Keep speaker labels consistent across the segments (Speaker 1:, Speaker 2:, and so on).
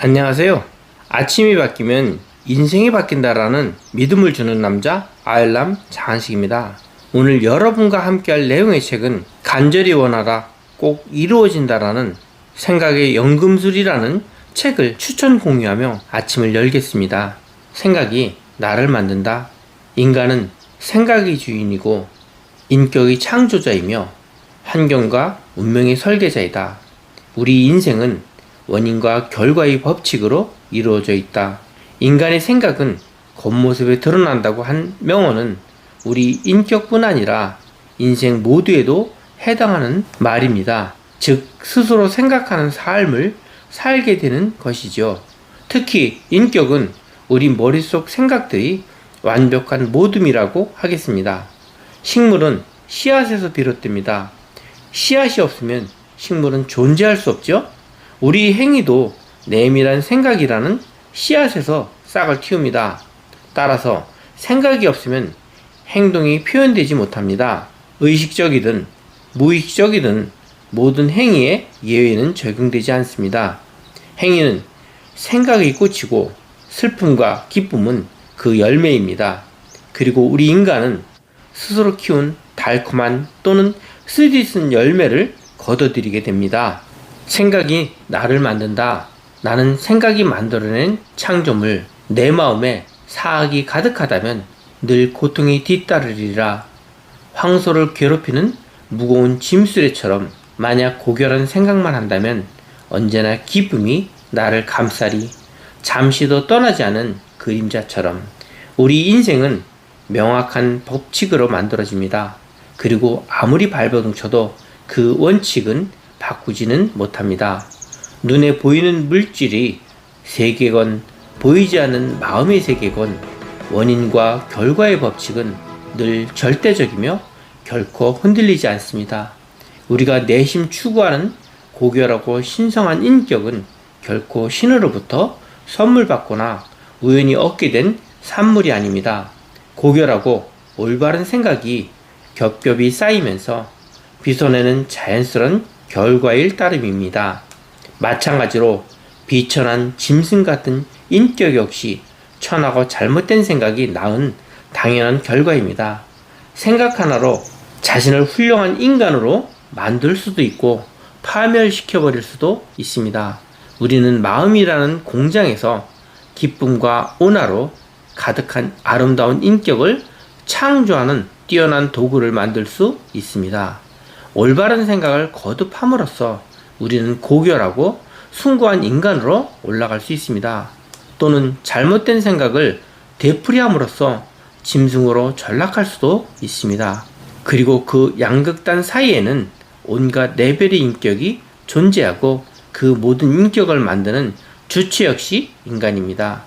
Speaker 1: 안녕하세요. 아침이 바뀌면 인생이 바뀐다라는 믿음을 주는 남자 아일람 장한식입니다. 오늘 여러분과 함께할 내용의 책은 간절히 원하라 꼭 이루어진다라는 생각의 연금술이라는 책을 추천 공유하며 아침을 열겠습니다. 생각이 나를 만든다. 인간은 생각의 주인이고 인격의 창조자이며 환경과 운명의 설계자이다. 우리 인생은 원인과 결과의 법칙으로 이루어져 있다. 인간의 생각은 겉모습에 드러난다고 한 명언은 우리 인격뿐 아니라 인생 모두에도 해당하는 말입니다. 즉 스스로 생각하는 삶을 살게 되는 것이죠. 특히 인격은 우리 머릿속 생각들이 완벽한 모둠이라고 하겠습니다. 식물은 씨앗에서 비롯됩니다. 씨앗이 없으면 식물은 존재할 수 없죠. 우리 행위도 내밀한 생각이라는 씨앗에서 싹을 틔웁니다. 따라서 생각이 없으면 행동이 표현되지 못합니다. 의식적이든 무의식적이든 모든 행위에 예외는 적용되지 않습니다. 행위는 생각의 꽃이고 슬픔과 기쁨은 그 열매입니다. 그리고 우리 인간은 스스로 키운 달콤한 또는 쓰디쓴 열매를 거둬들이게 됩니다. 생각이 나를 만든다. 나는 생각이 만들어낸 창조물. 내 마음에 사악이 가득하다면 늘 고통이 뒤따르리라. 황소를 괴롭히는 무거운 짐수레처럼 만약 고결한 생각만 한다면 언제나 기쁨이 나를 감싸리. 잠시도 떠나지 않은 그림자처럼 우리 인생은 명확한 법칙으로 만들어집니다. 그리고 아무리 발버둥 쳐도 그 원칙은 바꾸지는 못합니다. 눈에 보이는 물질이 세계건 보이지 않는 마음의 세계건 원인과 결과의 법칙은 늘 절대적이며 결코 흔들리지 않습니다. 우리가 내심 추구하는 고결하고 신성한 인격은 결코 신으로부터 선물 받거나 우연히 얻게 된 산물이 아닙니다. 고결하고 올바른 생각이 겹겹이 쌓이면서 빚어내는 자연스러운 결과일 따름입니다. 마찬가지로 비천한 짐승 같은 인격 역시 천하고 잘못된 생각이 낳은 당연한 결과입니다. 생각 하나로 자신을 훌륭한 인간으로 만들 수도 있고 파멸시켜버릴 수도 있습니다. 우리는 마음이라는 공장에서 기쁨과 온화로 가득한 아름다운 인격을 창조하는 뛰어난 도구를 만들 수 있습니다. 올바른 생각을 거듭함으로써 우리는 고결하고 숭고한 인간으로 올라갈 수 있습니다. 또는 잘못된 생각을 되풀이함으로써 짐승으로 전락할 수도 있습니다. 그리고 그 양극단 사이에는 온갖 레벨의 인격이 존재하고 그 모든 인격을 만드는 주체 역시 인간입니다.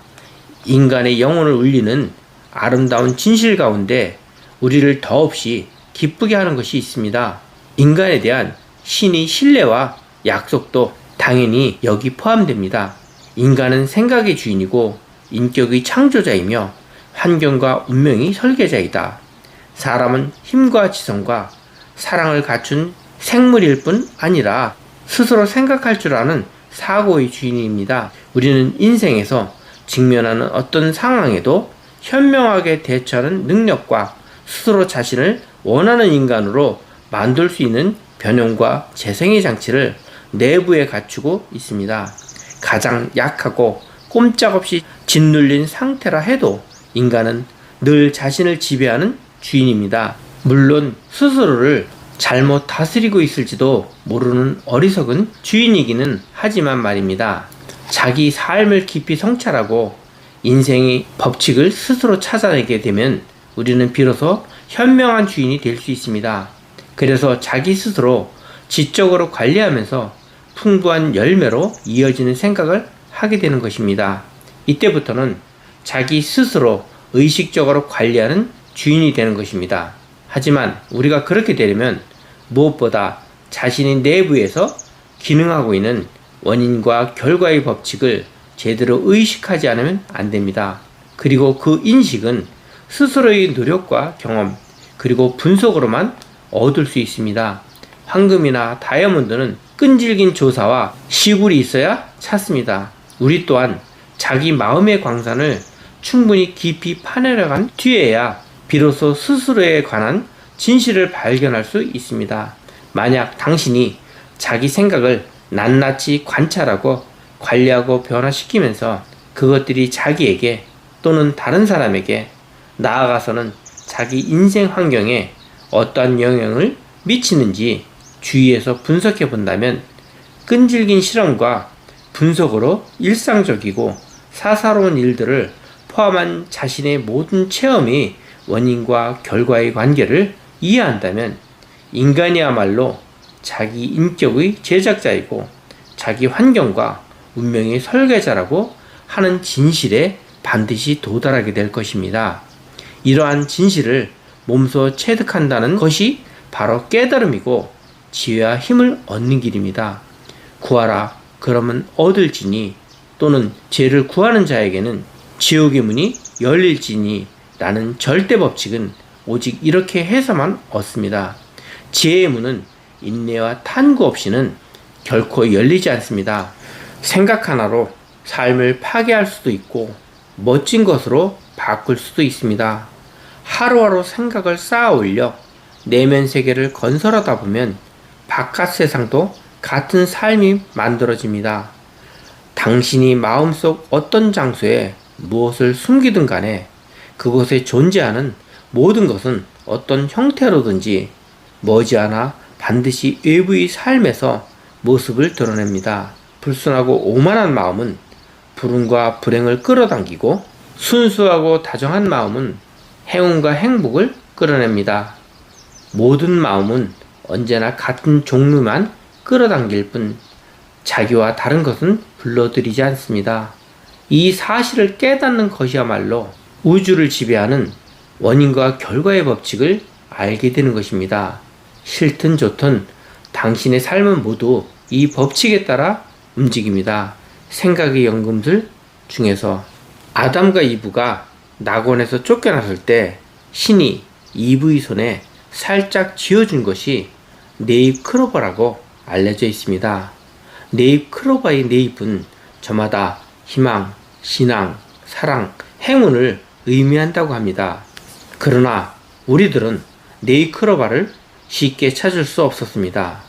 Speaker 1: 인간의 영혼을 울리는 아름다운 진실 가운데 우리를 더없이 기쁘게 하는 것이 있습니다. 인간에 대한 신의 신뢰와 약속도 당연히 여기 포함됩니다. 인간은 생각의 주인이고 인격의 창조자이며 환경과 운명의 설계자이다. 사람은 힘과 지성과 사랑을 갖춘 생물일 뿐 아니라 스스로 생각할 줄 아는 사고의 주인입니다. 우리는 인생에서 직면하는 어떤 상황에도 현명하게 대처하는 능력과 스스로 자신을 원하는 인간으로 만들 수 있는 변형과 재생의 장치를 내부에 갖추고 있습니다. 가장 약하고 꼼짝없이 짓눌린 상태라 해도 인간은 늘 자신을 지배하는 주인입니다. 물론 스스로를 잘못 다스리고 있을지도 모르는 어리석은 주인이기는 하지만 말입니다. 자기 삶을 깊이 성찰하고 인생의 법칙을 스스로 찾아내게 되면 우리는 비로소 현명한 주인이 될 수 있습니다. 그래서 자기 스스로 지적으로 관리하면서 풍부한 열매로 이어지는 생각을 하게 되는 것입니다. 이때부터는 자기 스스로 의식적으로 관리하는 주인이 되는 것입니다. 하지만 우리가 그렇게 되려면 무엇보다 자신의 내부에서 기능하고 있는 원인과 결과의 법칙을 제대로 의식하지 않으면 안 됩니다. 그리고 그 인식은 스스로의 노력과 경험 그리고 분석으로만 얻을 수 있습니다. 황금이나 다이아몬드는 끈질긴 조사와 시굴이 있어야 찾습니다. 우리 또한 자기 마음의 광산을 충분히 깊이 파내려간 뒤에야 비로소 스스로에 관한 진실을 발견할 수 있습니다. 만약 당신이 자기 생각을 낱낱이 관찰하고 관리하고 변화시키면서 그것들이 자기에게 또는 다른 사람에게 나아가서는 자기 인생 환경에 어떠한 영향을 미치는지 주위에서 분석해 본다면 끈질긴 실험과 분석으로 일상적이고 사사로운 일들을 포함한 자신의 모든 체험이 원인과 결과의 관계를 이해한다면 인간이야말로 자기 인격의 제작자이고 자기 환경과 운명의 설계자라고 하는 진실에 반드시 도달하게 될 것입니다. 이러한 진실을 몸소 체득한다는 것이 바로 깨달음이고 지혜와 힘을 얻는 길입니다. 구하라 그러면 얻을지니 또는 죄를 구하는 자에게는 지옥의 문이 열릴지니 라는 절대 법칙은 오직 이렇게 해서만 얻습니다. 지혜의 문은 인내와 탐구 없이는 결코 열리지 않습니다. 생각 하나로 삶을 파괴할 수도 있고 멋진 것으로 바꿀 수도 있습니다. 하루하루 생각을 쌓아 올려 내면 세계를 건설하다 보면 바깥 세상도 같은 삶이 만들어집니다. 당신이 마음속 어떤 장소에 무엇을 숨기든 간에 그곳에 존재하는 모든 것은 어떤 형태로든지 머지않아 반드시 외부의 삶에서 모습을 드러냅니다. 불순하고 오만한 마음은 불운과 불행을 끌어당기고 순수하고 다정한 마음은 행운과 행복을 끌어냅니다. 모든 마음은 언제나 같은 종류만 끌어당길 뿐 자기와 다른 것은 불러들이지 않습니다. 이 사실을 깨닫는 것이야말로 우주를 지배하는 원인과 결과의 법칙을 알게 되는 것입니다. 싫든 좋든 당신의 삶은 모두 이 법칙에 따라 움직입니다. 생각의 연금술 중에서 아담과 이브가 낙원에서 쫓겨났을 때 신이 이브의 손에 살짝 쥐어준 것이 네잎 크로버라고 알려져 있습니다. 네잎 크로버의 네잎은 저마다 희망, 신앙, 사랑, 행운을 의미한다고 합니다. 그러나 우리들은 네잎 크로버를 쉽게 찾을 수 없었습니다.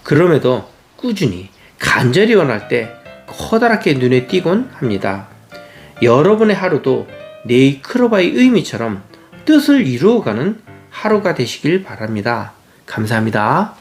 Speaker 1: 그럼에도 꾸준히 간절히 원할 때 커다랗게 눈에 띄곤 합니다. 여러분의 하루도 네잎 크로버의 의미처럼 뜻을 이루어가는 하루가 되시길 바랍니다. 감사합니다.